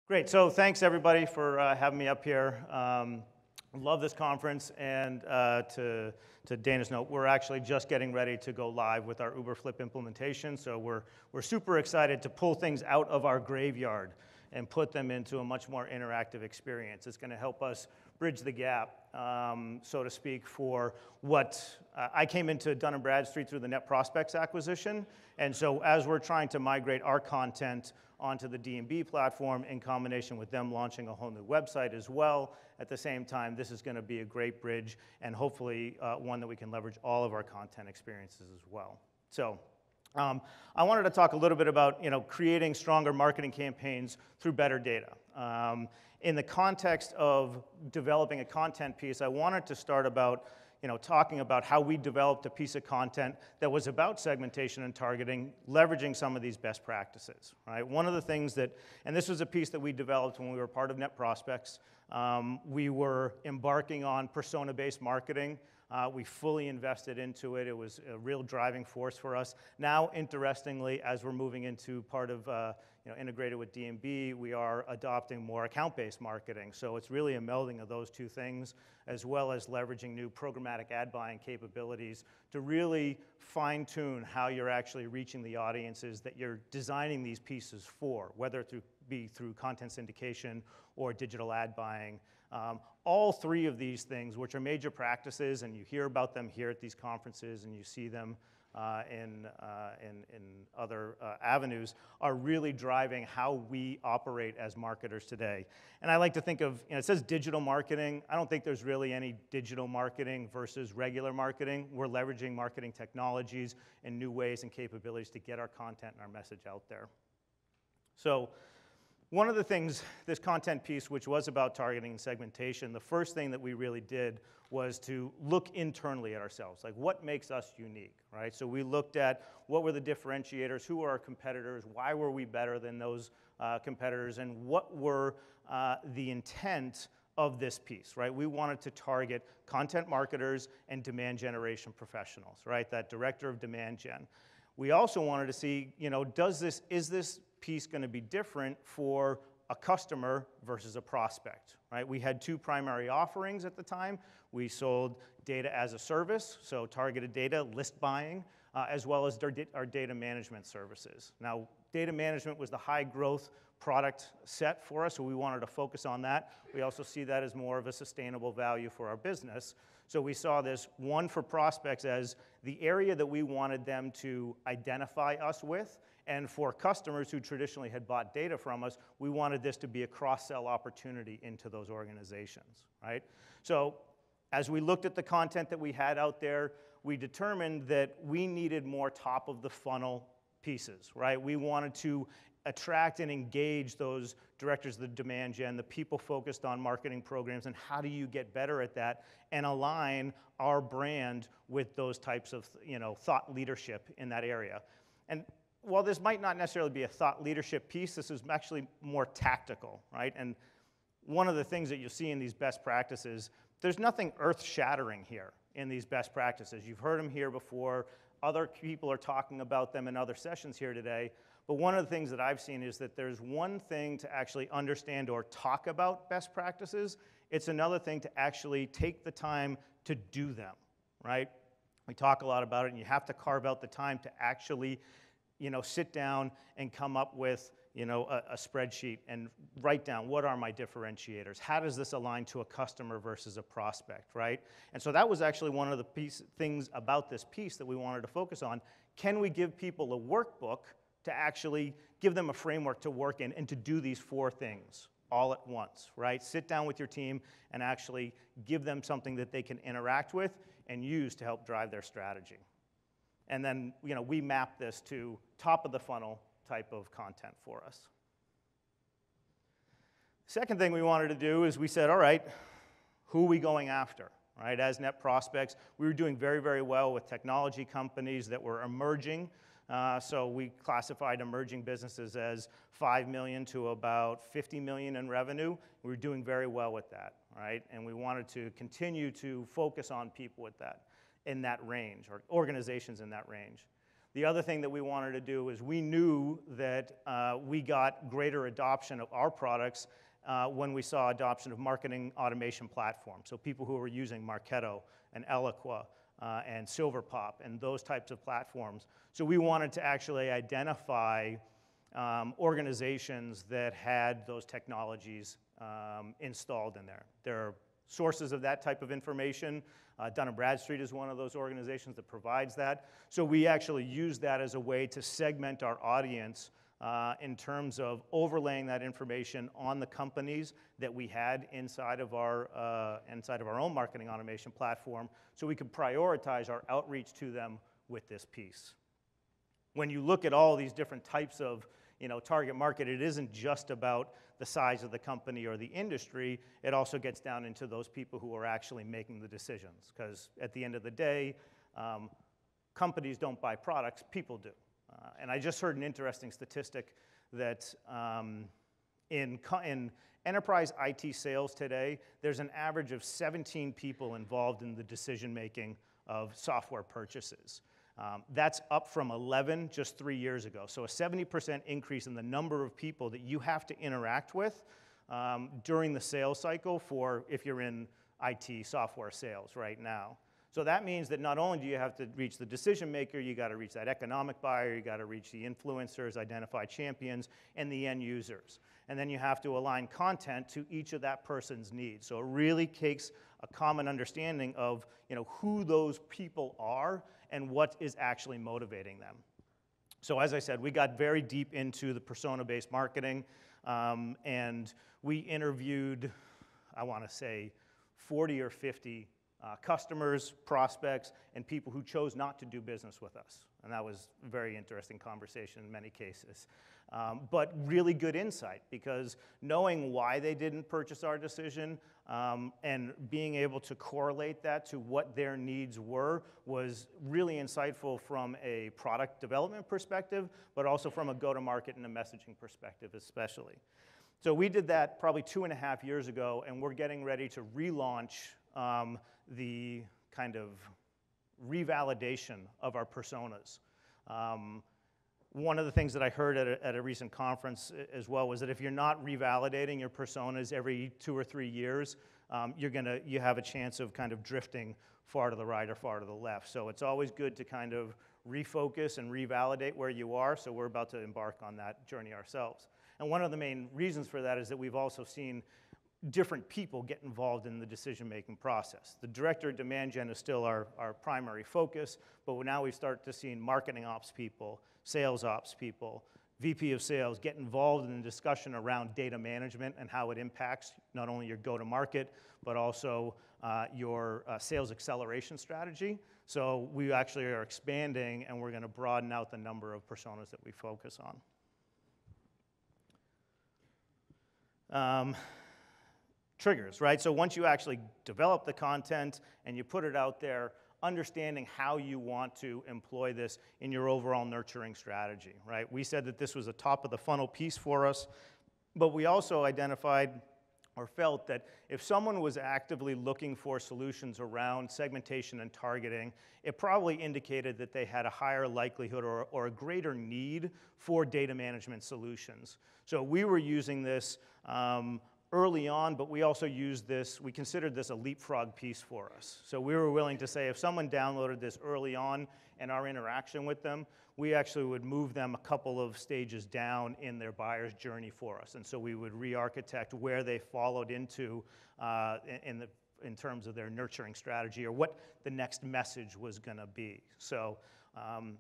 Great, so thanks everybody for having me up here. Love this conference, and to Dana's note, we're actually just getting ready to go live with our Uberflip implementation, so we're super excited to pull things out of our graveyard and put them into a much more interactive experience. It's gonna help us bridge the gap, so to speak, for what I came into Dun & Bradstreet through the NetProspex acquisition, and so as we're trying to migrate our content onto the D&B platform in combination with them launching a whole new website as well, at the same time, this is gonna be a great bridge and hopefully one that we can leverage all of our content experiences as well. So I wanted to talk a little bit about creating stronger marketing campaigns through better data. In the context of developing a content piece, I wanted to start about talking about how we developed a piece of content that was about segmentation and targeting, leveraging some of these best practices, right? One of the things that, and this was a piece that we developed when we were part of NetProspex, we were embarking on persona-based marketing. We fully invested into it. It was a real driving force for us. Now, interestingly, as we're moving into part of integrated with D&B, we are adopting more account-based marketing. So it's really a melding of those two things, as well as leveraging new programmatic ad buying capabilities to really fine-tune how you're actually reaching the audiences that you're designing these pieces for, whether it be through content syndication or digital ad buying. All three of these things, which are major practices, and you hear about them here at these conferences, and you see them in other avenues, are really driving how we operate as marketers today. And I like to think of, it says digital marketing. I don't think there's really any digital marketing versus regular marketing. We're leveraging marketing technologies and new ways and capabilities to get our content and our message out there. So one of the things, this content piece, which was about targeting and segmentation, the first thing that we really did was to look internally at ourselves. Like, what makes us unique, right? So we looked at what were the differentiators, who were our competitors, why were we better than those competitors, and what were the intent of this piece, right? We wanted to target content marketers and demand generation professionals, right? That director of demand gen. We also wanted to see, is this piece going to be different for a customer versus a prospect, right? We had two primary offerings at the time. We sold data as a service, so targeted data, list buying, as well as our data management services. Now, data management was the high growth product set for us, so we wanted to focus on that. We also see that as more of a sustainable value for our business. So we saw this, one, for prospects as the area that we wanted them to identify us with, and for customers who traditionally had bought data from us, we wanted this to be a cross-sell opportunity into those organizations, right? So as we looked at the content that we had out there, we determined that we needed more top-of-the-funnel pieces, right? We wanted to attract and engage those directors of the demand gen, the people focused on marketing programs, and how do you get better at that and align our brand with those types of thought leadership in that area. And while this might not necessarily be a thought leadership piece, this is actually more tactical, right? And one of the things that you'll see in these best practices, there's nothing earth-shattering here in these best practices. You've heard them here before. Other people are talking about them in other sessions here today. But one of the things that I've seen is that there's one thing to actually understand or talk about best practices. It's another thing to actually take the time to do them, right? We talk a lot about it, and you have to carve out the time to actually sit down and come up with, a spreadsheet and write down, what are my differentiators? How does this align to a customer versus a prospect, right? And so that was actually one of the things about this piece that we wanted to focus on. Can we give people a workbook to actually give them a framework to work in and to do these four things all at once, right? Sit down with your team and actually give them something that they can interact with and use to help drive their strategy. And then, we map this to top of the funnel type of content for us. Second thing we wanted to do is we said, all right, who are we going after, right? As NetProspex, we were doing very, very well with technology companies that were emerging. So we classified emerging businesses as 5 million to about 50 million in revenue. We were doing very well with that, right? And we wanted to continue to focus on people with that, in that range, or organizations in that range. The other thing that we wanted to do is we knew that we got greater adoption of our products when we saw adoption of marketing automation platforms. So people who were using Marketo and Eloqua and Silverpop and those types of platforms. So we wanted to actually identify organizations that had those technologies installed in there. There are sources of that type of information. Dun & Bradstreet is one of those organizations that provides that. So we actually use that as a way to segment our audience in terms of overlaying that information on the companies that we had inside of our own marketing automation platform, so we could prioritize our outreach to them with this piece. When you look at all these different types of target market, it isn't just about the size of the company or the industry. It also gets down into those people who are actually making the decisions, because at the end of the day, companies don't buy products, people do. And I just heard an interesting statistic that in enterprise IT sales today, there's an average of 17 people involved in the decision-making of software purchases. That's up from 11 just 3 years ago. So a 70% increase in the number of people that you have to interact with during the sales cycle for if you're in IT software sales right now. So that means that not only do you have to reach the decision maker, you got to reach that economic buyer, you got to reach the influencers, identify champions, and the end users. And then you have to align content to each of that person's needs. So it really takes a common understanding of who those people are and what is actually motivating them. So as I said, we got very deep into the persona-based marketing, and we interviewed, I want to say, 40 or 50 customers, prospects, and people who chose not to do business with us. And that was a very interesting conversation in many cases. But really good insight, because knowing why they didn't purchase our decision and being able to correlate that to what their needs were was really insightful from a product development perspective, but also from a go-to-market and a messaging perspective especially. So we did that probably 2.5 years ago, and we're getting ready to relaunch the kind of revalidation of our personas. One of the things that I heard at a recent conference as well was that if you're not revalidating your personas every 2 or 3 years, you have a chance of kind of drifting far to the right or far to the left. So it's always good to kind of refocus and revalidate where you are, so we're about to embark on that journey ourselves. And one of the main reasons for that is that we've also seen different people get involved in the decision-making process. The director of demand gen is still our primary focus, but now we start to see marketing ops people, sales ops people, VP of sales get involved in the discussion around data management and how it impacts not only your go-to-market, but also your sales acceleration strategy. So we actually are expanding, and we're going to broaden out the number of personas that we focus on. Triggers, right? So once you actually develop the content and you put it out there, understanding how you want to employ this in your overall nurturing strategy, right? We said that this was a top of the funnel piece for us, but we also identified or felt that if someone was actively looking for solutions around segmentation and targeting, it probably indicated that they had a higher likelihood or a greater need for data management solutions. So we were using this early on, but we also used this, we considered this a leapfrog piece for us. So we were willing to say if someone downloaded this early on in our interaction with them, we actually would move them a couple of stages down in their buyer's journey for us. And so we would re-architect where they followed into in terms of their nurturing strategy or what the next message was going to be. So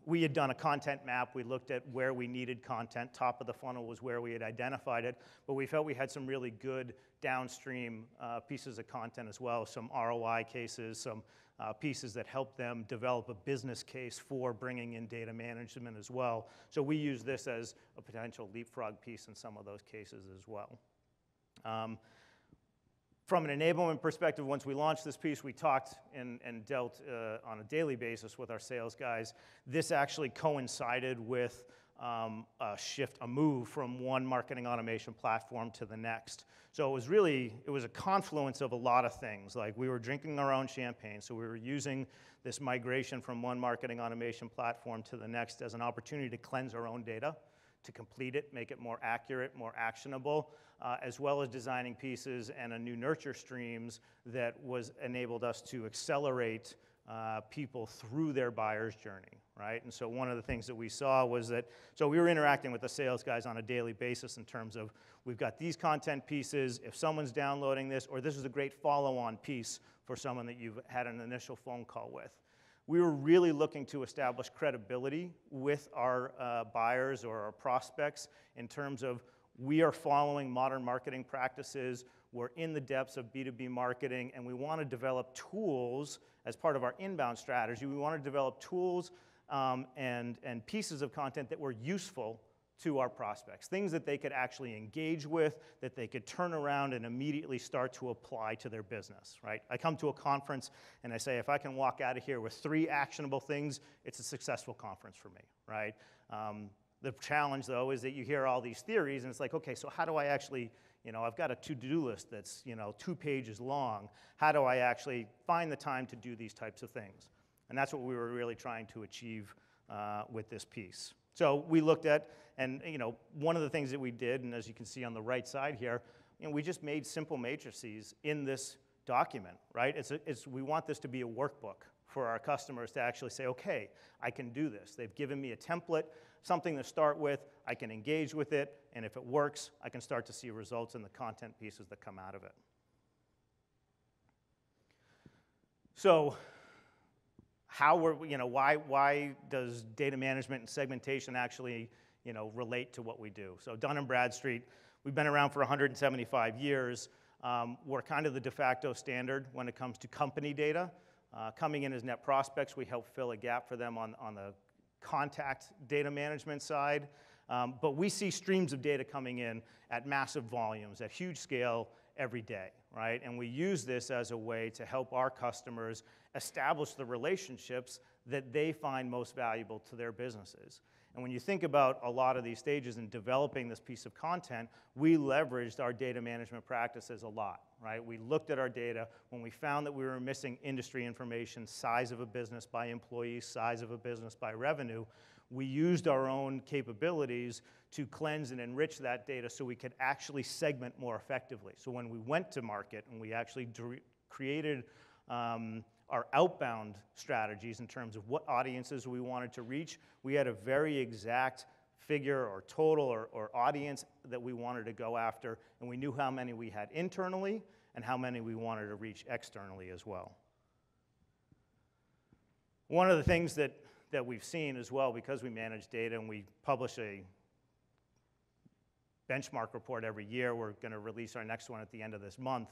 we had done a content map. We looked at where we needed content. Top of the funnel was where we had identified it, but we felt we had some really good downstream pieces of content as well, some ROI cases, some pieces that help them develop a business case for bringing in data management as well. So we use this as a potential leapfrog piece in some of those cases as well. From an enablement perspective, once we launched this piece, we talked and dealt on a daily basis with our sales guys. This actually coincided with a move from one marketing automation platform to the next. So it was a confluence of a lot of things. Like we were drinking our own champagne, so we were using this migration from one marketing automation platform to the next as an opportunity to cleanse our own data, to complete it, make it more accurate, more actionable, as well as designing pieces and a new nurture streams that enabled us to accelerate people through their buyer's journey, right? And so one of the things that we saw was that, so we were interacting with the sales guys on a daily basis in terms of, we've got these content pieces, if someone's downloading this, or this is a great follow-on piece for someone that you've had an initial phone call with. We were really looking to establish credibility with our buyers or our prospects in terms of, we are following modern marketing practices, we're in the depths of B2B marketing, and we want to develop tools as part of our inbound strategy. We want to develop tools and pieces of content that were useful to our prospects, things that they could actually engage with, that they could turn around and immediately start to apply to their business, right? I come to a conference and I say, if I can walk out of here with 3 actionable things, it's a successful conference for me, right? The challenge, though, is that you hear all these theories, and it's like, okay, so how do I actually, I've got a to-do list that's, 2 pages long. How do I actually find the time to do these types of things? And that's what we were really trying to achieve with this piece. So we looked at, and one of the things that we did, and as you can see on the right side here, we just made simple matrices in this document, right? We want this to be a workbook for our customers to actually say, okay, I can do this. They've given me a template, something to start with, I can engage with it, and if it works, I can start to see results in the content pieces that come out of it. So why does data management and segmentation actually relate to what we do? So Dun & Bradstreet, we've been around for 175 years. We're kind of the de facto standard when it comes to company data. Coming in as NetProspex, we help fill a gap for them on the contact data management side. But we see streams of data coming in at massive volumes, at huge scale every day, right? And we use this as a way to help our customers establish the relationships that they find most valuable to their businesses. And when you think about a lot of these stages in developing this piece of content, we leveraged our data management practices a lot, right? We looked at our data. When we found that we were missing industry information, size of a business by employees, size of a business by revenue, we used our own capabilities to cleanse and enrich that data so we could actually segment more effectively. So when we went to market and we actually created our outbound strategies in terms of what audiences we wanted to reach, we had a very exact figure or total or audience that we wanted to go after, and we knew how many we had internally and how many we wanted to reach externally as well. One of the things that we've seen as well, because we manage data and we publish a benchmark report every year, we're going to release our next one at the end of this month,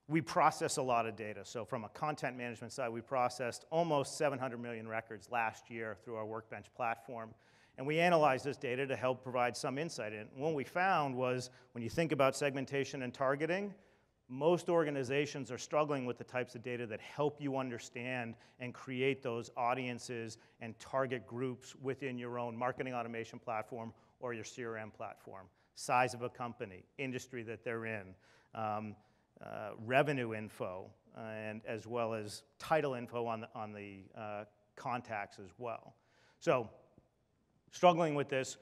we process a lot of data. So from a content management side, we processed almost 700 million records last year through our Workbench platform. And we analyzed this data to help provide some insight in. What we found was, when you think about segmentation and targeting, most organizations are struggling with the types of data that help you understand and create those audiences and target groups within your own marketing automation platform or your CRM platform. Size of a company, industry that they're in, revenue info, and as well as title info on the contacts as well. So, struggling with this,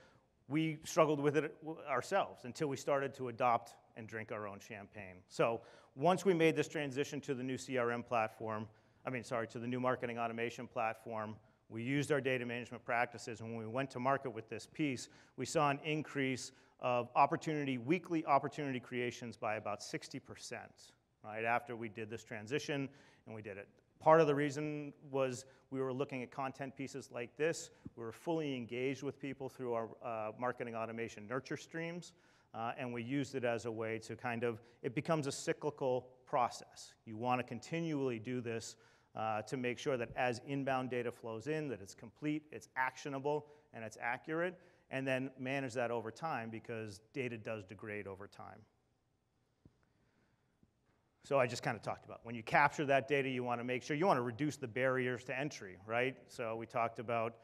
we struggled with it ourselves until we started to adopt and drink our own champagne. So, once we made this transition to the new CRM platform, to the new marketing automation platform, we used our data management practices, and when we went to market with this piece, we saw an increase of weekly opportunity creations by about 60%, right, after we did this transition, and we did it. Part of the reason was we were looking at content pieces like this. We were fully engaged with people through our marketing automation nurture streams, and we used it as a way to it becomes a cyclical process. You want to continually do this to make sure that as inbound data flows in, that it's complete, it's actionable, and it's accurate, and then manage that over time, because data does degrade over time. So I just kind of talked about, when you capture that data, you want to make sure, you want to reduce the barriers to entry, right? So we talked about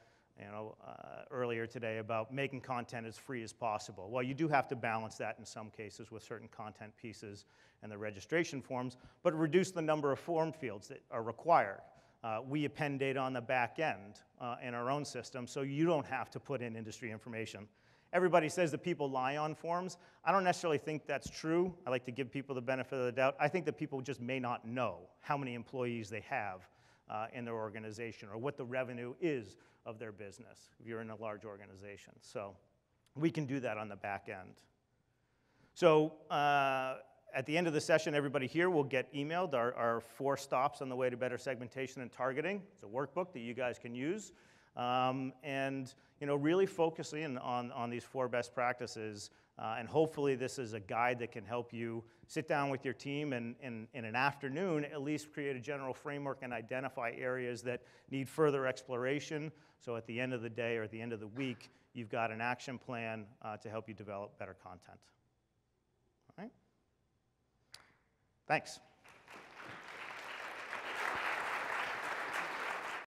earlier today about making content as free as possible. Well, you do have to balance that in some cases with certain content pieces and the registration forms, but reduce the number of form fields that are required. We append data on the back end in our own system, so you don't have to put in industry information. Everybody says that people lie on forms. I don't necessarily think that's true. I like to give people the benefit of the doubt. I think that people just may not know how many employees they have in their organization or what the revenue is of their business if you're in a large organization. So we can do that on the back end. So at the end of the session, everybody here will get emailed our 4 stops on the way to better segmentation and targeting. It's a workbook that you guys can use. And really focusing on these 4 best practices. And hopefully this is a guide that can help you sit down with your team and in an afternoon at least create a general framework and identify areas that need further exploration. So at the end of the day or at the end of the week, you've got an action plan to help you develop better content. All right? Thanks.